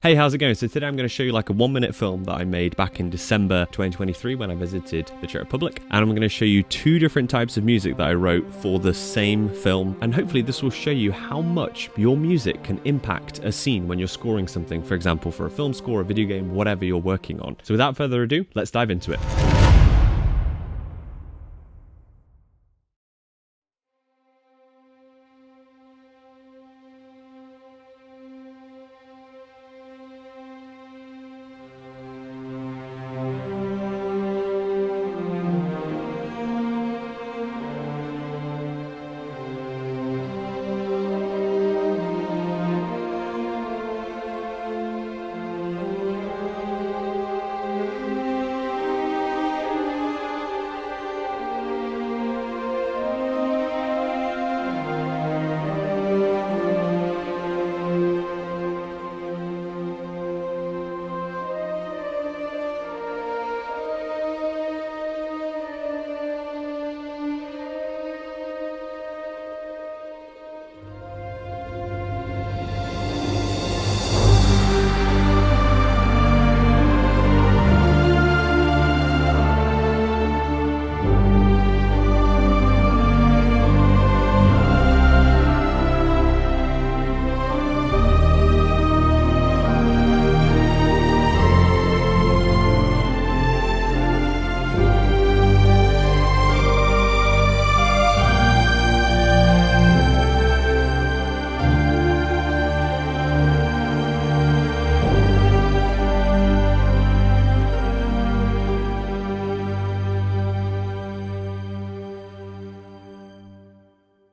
Hey, how's it going? So today I'm going to show you like a 1-minute film that I made back in December 2023 when I visited the Czech Republic. And I'm going to show you 2 different types of music that I wrote for the same film. And hopefully this will show you how much your music can impact a scene when you're scoring something, for example, for a film score, a video game, whatever you're working on. So without further ado, let's dive into it.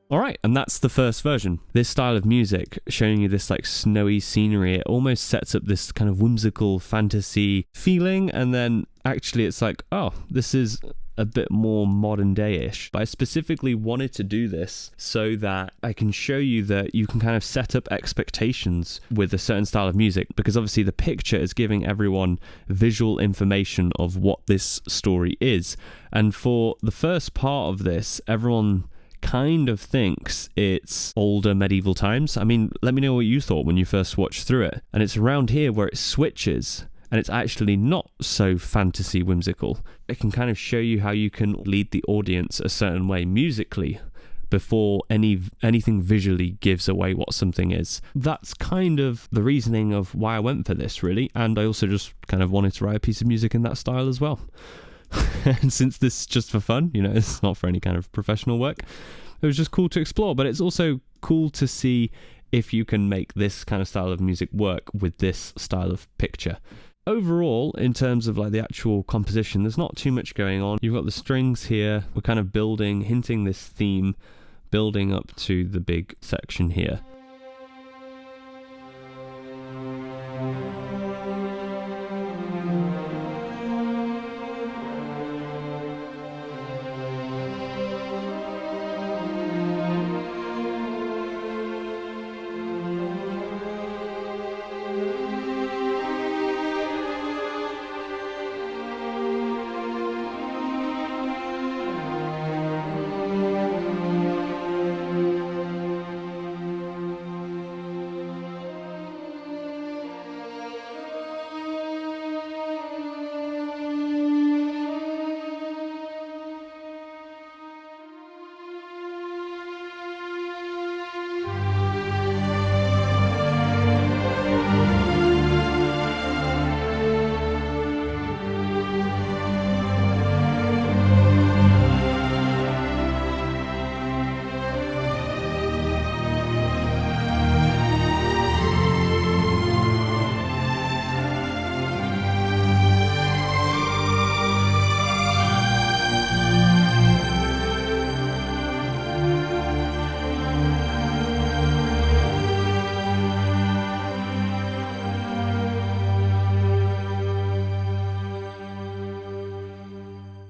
Alright, and that's the first version. This style of music, showing you this like snowy scenery, it almost sets up this kind of whimsical fantasy feeling, and then actually it's like, oh, this is a bit more modern day-ish. But I specifically wanted to do this so that I can show you that you can kind of set up expectations with a certain style of music, because obviously the picture is giving everyone visual information of what this story is. And for the first part of this, everyone kind of thinks it's older medieval times. I mean, let me know what you thought when you first watched through it. And it's around here where it switches and it's actually not so fantasy whimsical. It can kind of show you how you can lead the audience a certain way musically before anything visually gives away what something is. That's kind of the reasoning of why I went for this, really. And I also just kind of wanted to write a piece of music in that style as well. And since this is just for fun, you know, it's not for any kind of professional work, it was just cool to explore. But it's also cool to see if you can make this kind of style of music work with this style of picture. Overall, in terms of like the actual composition, there's not too much going on. You've got the strings here. We're kind of hinting this theme, building up to the big section here.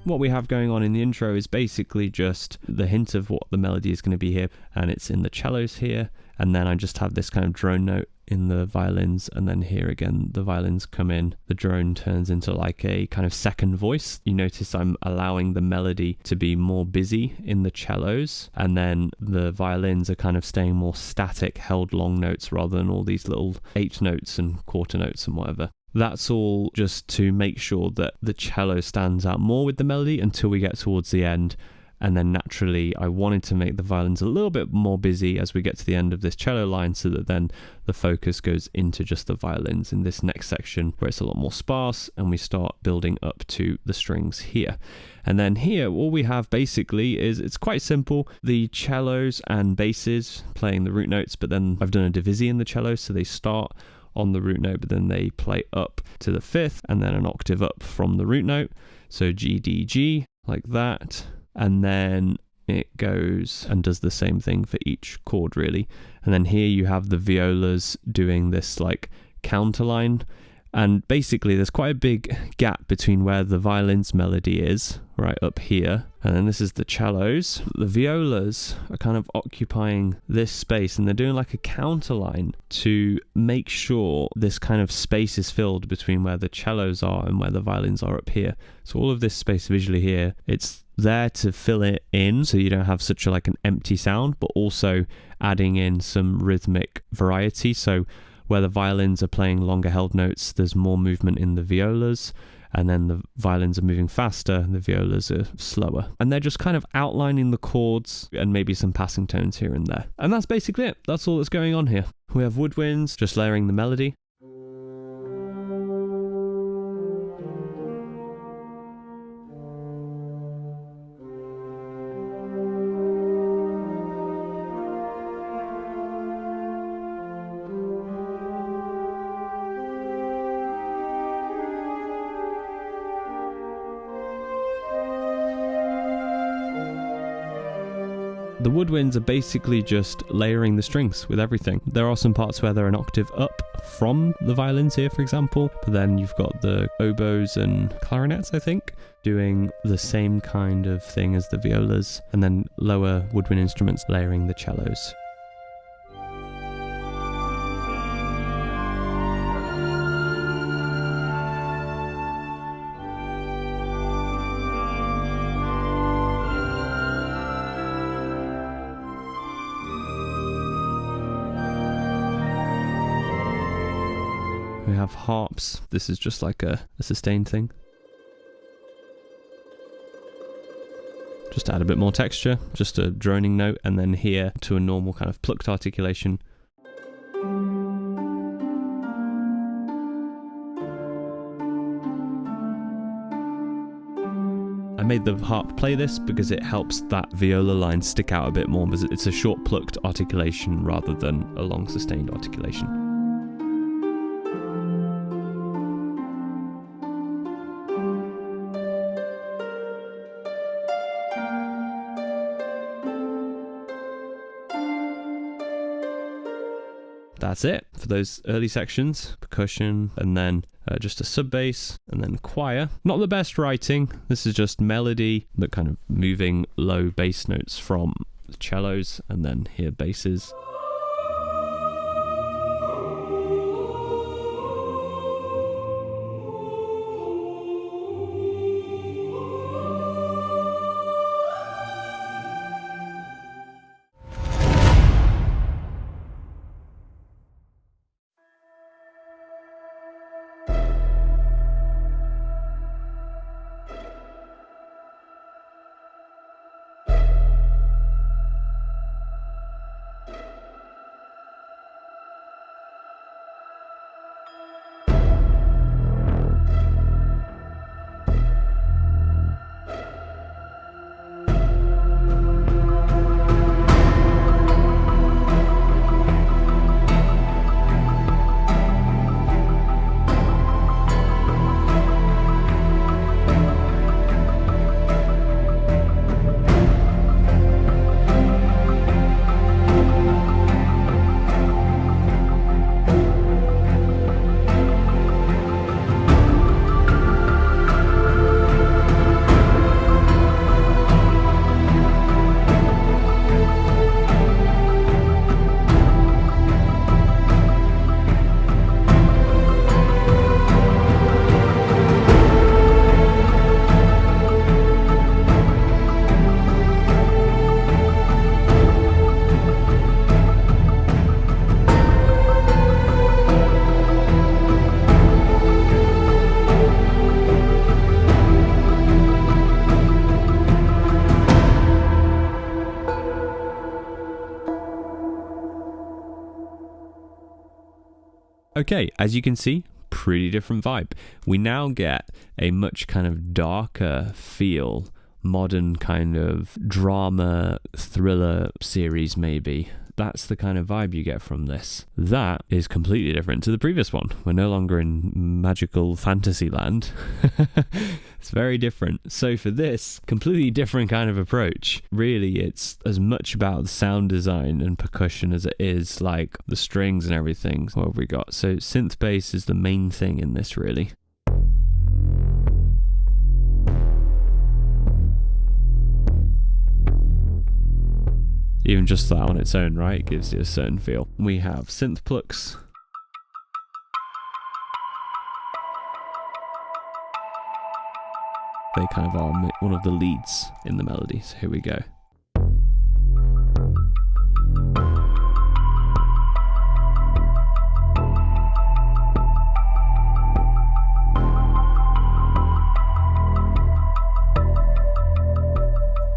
What we have going on in the intro is basically just the hint of what the melody is going to be here, and it's in the cellos here, and then I just have this kind of drone note in the violins, and then here again the violins come in. The drone turns into like a kind of second voice. You notice I'm allowing the melody to be more busy in the cellos, and then the violins are kind of staying more static, held long notes rather than all these little 8 notes and quarter notes and whatever. That's all just to make sure that the cello stands out more with the melody until we get towards the end. And then naturally, I wanted to make the violins a little bit more busy as we get to the end of this cello line, so that then the focus goes into just the violins in this next section where it's a lot more sparse, and we start building up to the strings here. And then here, all we have basically is, it's quite simple. The cellos and basses playing the root notes, but then I've done a divisie in the cello, so they start on the root note, but then they play up to the 5th and then an octave up from the root note. So G, D, G, like that. And then it goes and does the same thing for each chord, really. And then here you have the violas doing this like counterline. And basically there's quite a big gap between where the violin's melody is, right up here, and then this is the cellos. The violas are kind of occupying this space, and they're doing like a counterline to make sure this kind of space is filled between where the cellos are and where the violins are up here. So all of this space visually here, it's there to fill it in so you don't have such a like an empty sound, but also adding in some rhythmic variety. So where the violins are playing longer held notes, there's more movement in the violas, and then the violins are moving faster and the violas are slower. And they're just kind of outlining the chords and maybe some passing tones here and there. And that's basically it. That's all that's going on here. We have woodwinds just layering the melody. The woodwinds are basically just layering the strings with everything. There are some parts where they're an octave up from the violins here, for example, but then you've got the oboes and clarinets, I think, doing the same kind of thing as the violas, and then lower woodwind instruments layering the cellos. We have harps. This is just like a sustained thing. Just to add a bit more texture, just a droning note, and then here to a normal kind of plucked articulation. I made the harp play this because it helps that viola line stick out a bit more, because it's a short plucked articulation rather than a long sustained articulation. That's it for those early sections. Percussion, and then just a sub bass, and then choir. Not the best writing. This is just melody, but kind of moving low bass notes from the cellos, and then here basses. Okay, as you can see, pretty different vibe. We now get a much kind of darker feel, modern kind of drama, thriller series maybe. That's the kind of vibe you get from this. That is completely different to the previous one. We're no longer in magical fantasy land. It's very different. So for this, completely different kind of approach. Really, it's as much about the sound design and percussion as it is like the strings and everything. What have we got? So synth bass is the main thing in this, really. Even just that on its own, right, gives you a certain feel. We have synth plucks. They kind of are one of the leads in the melody, so here we go.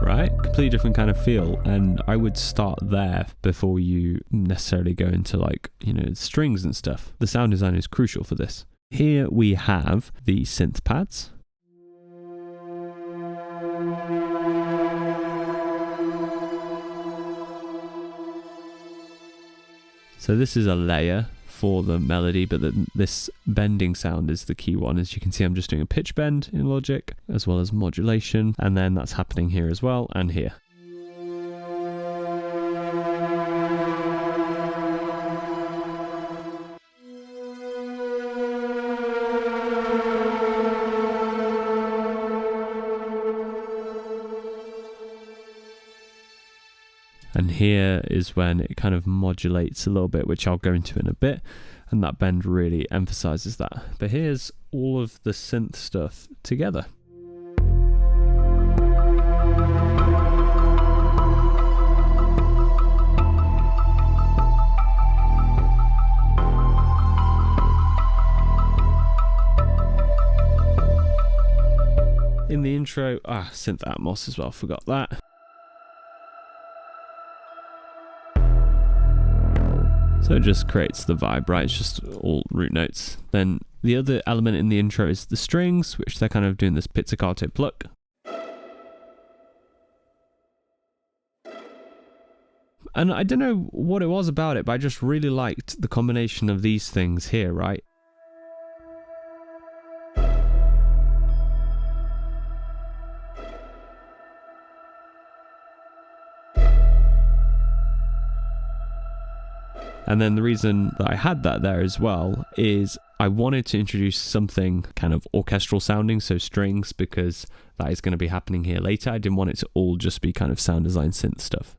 Right? Completely different kind of feel, and I would start there before you necessarily go into like, you know, strings and stuff. The sound design is crucial for this. Here we have the synth pads. So this is a layer for the melody, but this bending sound is the key one. As you can see, I'm just doing a pitch bend in Logic, as well as modulation, and then that's happening here as well, and here. And here is when it kind of modulates a little bit, which I'll go into in a bit, and that bend really emphasizes that. But here's all of the synth stuff together. In the intro, synth Atmos as well, forgot that. So it just creates the vibe, right? It's just all root notes. Then the other element in the intro is the strings, which they're kind of doing this pizzicato pluck. And I don't know what it was about it, but I just really liked the combination of these things here, right? And then the reason that I had that there as well is I wanted to introduce something kind of orchestral sounding, so strings, because that is going to be happening here later. I didn't want it to all just be kind of sound design synth stuff.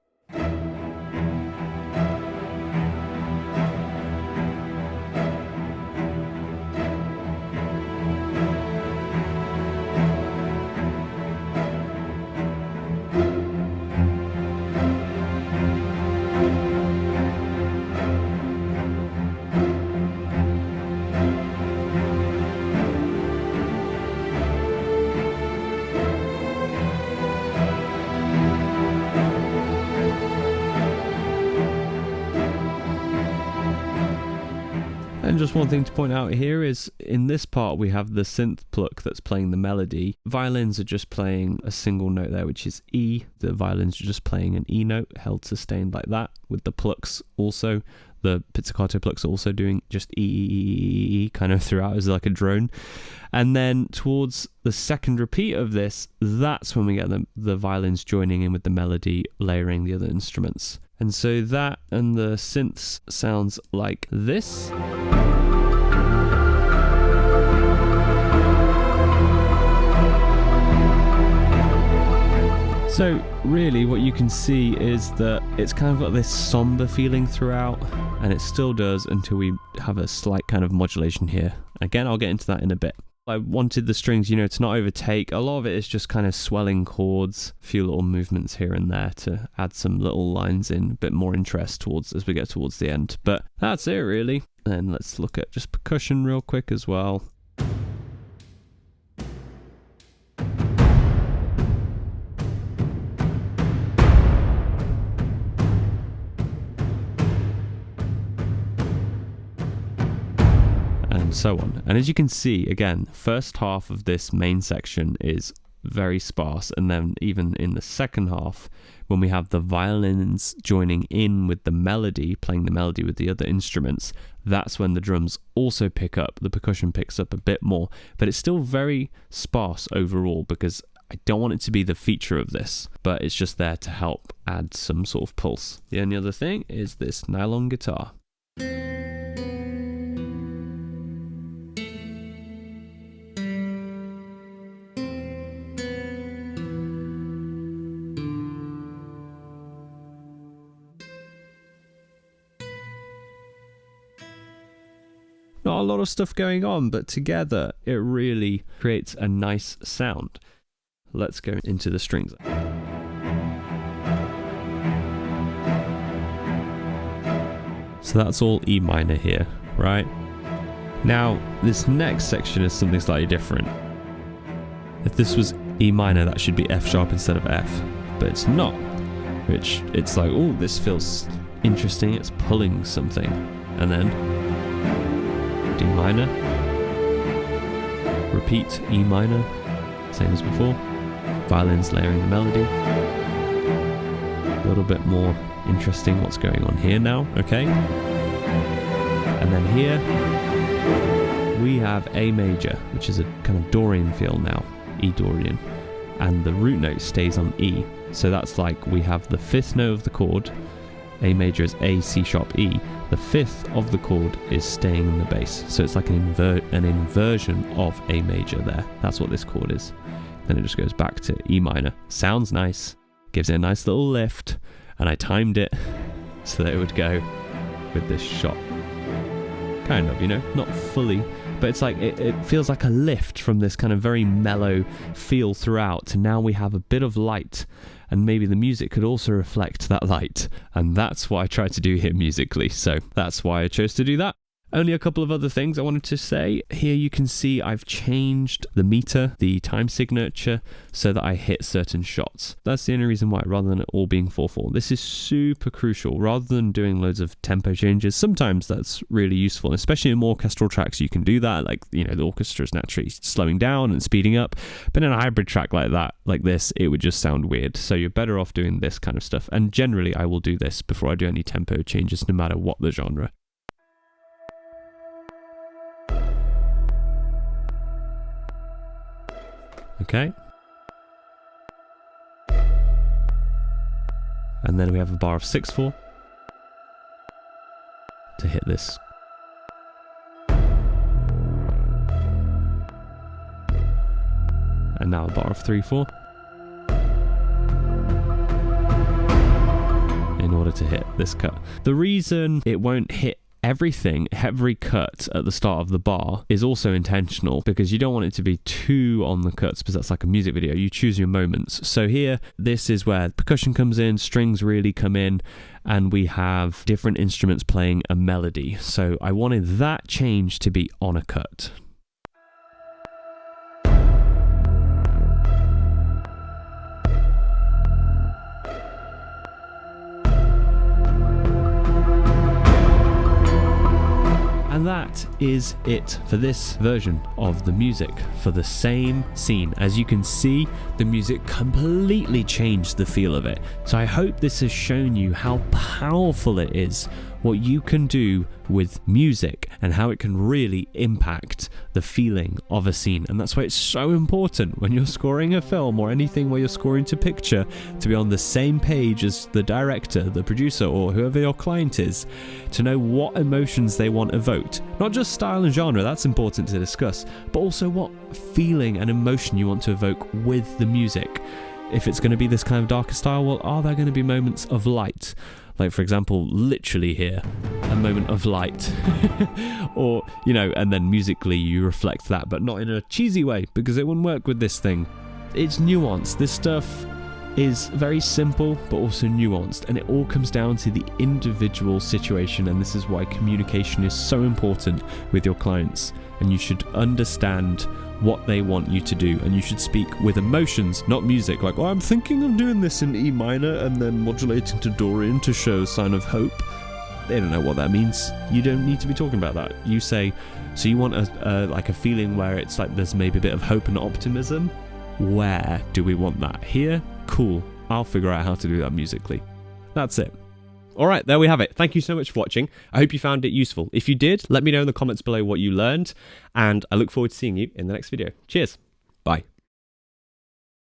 And just one thing to point out here is in this part we have the synth pluck that's playing the melody. Violins are just playing a single note there, which is E. The violins are just playing an E note held sustained like that, with the plucks also. The pizzicato plucks also doing just E kind of throughout as like a drone. And then towards the second repeat of this, that's when we get the violins joining in with the melody, layering the other instruments. And so that and the synths sounds like this. So really what you can see is that it's kind of got this somber feeling throughout, and it still does until we have a slight kind of modulation here. Again, I'll get into that in a bit. I wanted the strings, you know, to not overtake. A lot of it is just kind of swelling chords, a few little movements here and there to add some little lines in, a bit more interest towards as we get towards the end. But that's it really. And let's look at just percussion real quick as well. and so on. And as you can see, again, first half of this main section is very sparse, and then even in the second half, when we have the violins joining in with the melody, playing the melody with the other instruments, that's when the drums also pick up, the percussion picks up a bit more, but it's still very sparse overall because I don't want it to be the feature of this, but it's just there to help add some sort of pulse. The only other thing is this nylon guitar. Not a lot of stuff going on, but together it really creates a nice sound. Let's go into the strings. So that's all E minor here, right? Now, this next section is something slightly different. If this was E minor, that should be F sharp instead of F, but it's not. Which, it's like, oh, this feels interesting, it's pulling something. And then D minor, repeat E minor, same as before, violins layering the melody, a little bit more interesting what's going on here now, okay? And then here, we have A major, which is a kind of Dorian feel now, E Dorian, and the root note stays on E, so that's like we have the fifth note of the chord, A major is A, C sharp, E. The fifth of the chord is staying in the bass. So it's like an inversion of A major there. That's what this chord is. Then it just goes back to E minor. Sounds nice. Gives it a nice little lift. And I timed it so that it would go with this shot. Kind of, you know, not fully. But it's like, it feels like a lift from this kind of very mellow feel throughout to now we have a bit of light. And maybe the music could also reflect that light. And that's what I tried to do here musically. So that's why I chose to do that. Only a couple of other things I wanted to say. Here you can see I've changed the meter, the time signature, so that I hit certain shots. That's the only reason why, rather than it all being 4/4. This is super crucial. Rather than doing loads of tempo changes, sometimes that's really useful, especially in more orchestral tracks you can do that, like, you know, the orchestra is naturally slowing down and speeding up. But in a hybrid track like that, like this, it would just sound weird. So you're better off doing this kind of stuff. And generally I will do this before I do any tempo changes, no matter what the genre. Okay. And then we have a bar of 6/4 to hit this. And now a bar of 3/4 in order to hit this cut. The reason it won't hit every cut at the start of the bar is also intentional, because you don't want it to be too on the cuts, because that's like a music video. You choose your moments. So here, this is where percussion comes in, strings really come in, and we have different instruments playing a melody. So I wanted that change to be on a cut. And that is it for this version of the music for the same scene. As you can see, the music completely changed the feel of it. So I hope this has shown you how powerful it is, what you can do with music and how it can really impact the feeling of a scene. And that's why it's so important when you're scoring a film or anything where you're scoring to picture to be on the same page as the director, the producer, or whoever your client is, to know what emotions they want evoked. Not just style and genre, that's important to discuss, but also what feeling and emotion you want to evoke with the music. If it's going to be this kind of darker style, well, are there going to be moments of light? Like, for example, literally here, a moment of light. Or, you know, and then musically you reflect that, but not in a cheesy way, because it wouldn't work with this thing. It's nuanced. This stuff is very simple, but also nuanced, and it all comes down to the individual situation, and this is why communication is so important with your clients, and you should understand what they want you to do, and you should speak with emotions, not music. Like, oh, I'm thinking of doing this in E minor and then modulating to Dorian to show a sign of hope. They don't know what that means. You don't need to be talking about that. You say, so you want a feeling where it's like there's maybe a bit of hope and optimism. Where do we want that? Here? Cool. I'll figure out how to do that musically. That's it. Alright, there we have it. Thank you so much for watching. I hope you found it useful. If you did, let me know in the comments below what you learned, and I look forward to seeing you in the next video. Cheers. Bye.